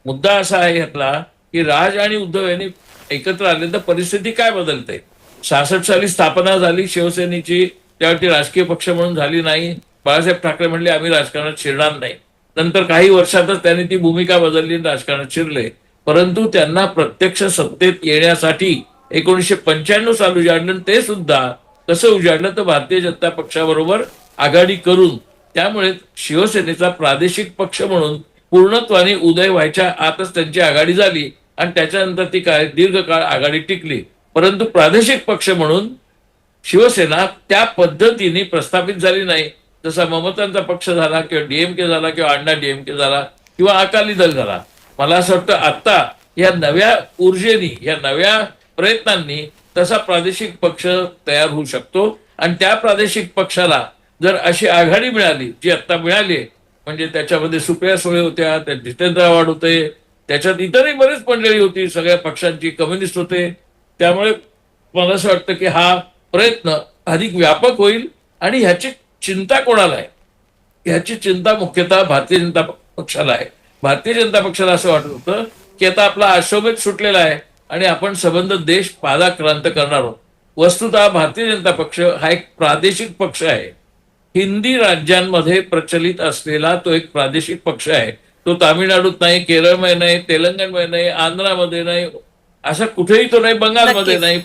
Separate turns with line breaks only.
मुद्दा असा आहे ह्यातला की राज आणि उद्धव यांनी एकत्र आले तर परिस्थिती काय बदलते. 66 साली स्थापना झाली शिवसेनेची, त्यावेळी ती राजकीय पक्ष म्हणून झाली नाही. बाळासाहेब ठाकरे म्हणले आम्ही राजकारणात शिरणार नाही. नंतर काही वर्षातच त्यांनी ती भूमिका बदलली आणि राजकारणात शिरले. परंतु त्यांना प्रत्यक्ष सत्तेत येण्यासाठी 1995 साल उजाडलं. ते सुद्धा कसं उजाडलं तर भारतीय जनता पक्षाबरोबर आघाडी करून. त्यामुळे शिवसेनेचा प्रादेशिक पक्ष म्हणून पूर्णत्वाने उदय व्हायच्या आतच त्यांची आघाडी झाली आणि त्याच्यानंतर ती काय दीर्घकाळ आघाडी टिकली. परंतु प्रादेशिक पक्ष म्हणून शिवसेना त्या पद्धतीने प्रस्थापित झाली नाही. जसा ममतांचा पक्ष झाला किंवा डीएमके झाला किंवा अण्णा डीएमके झाला किंवा अकाली दल झाला. मला असं वाटतं आता या नव्या ऊर्जेनी, या नव्या प्रयत्नांनी तसा प्रादेशिक पक्ष तयार होऊ शकतो. आणि त्या प्रादेशिक पक्षाला जर अशी आघाडी मिळाली जी आता मिळाली, म्हणजे त्याच्यामध्ये सुप्रिया सुळे होत्या, त्यात जितेंद्र आव्हाड होते, त्याच्यात इतरही बरेच मंडळी होती, सगळ्या पक्षांची, कम्युनिस्ट होते. त्यामुळे मला असं वाटतं की हा प्रयत्न अधिक व्यापक होईल. आणि ह्याची चिंता कोणाला आहे? ह्याची चिंता मुख्यतः भारतीय जनता पक्षाला आहे. भारतीय जनता पक्षाला असं वाटत होतं की आता आपला आशोभेद सुटलेला आहे आणि आपण संबंध देश पादाक्रांत करणार आहोत. वस्तुतः भारतीय जनता पक्ष हा एक प्रादेशिक पक्ष आहे. हिंदी राज्यांमध्ये प्रचलित असलेला तो एक प्रादेशिक पक्ष आहे. तो तामिळनाडूत नाही, केरळमध्ये नाही, तेलंगणमध्ये नाही, आंध्रामध्ये नाही, असं कुठेही तो नाही, बंगालमध्ये
नक्कीच.
नाही.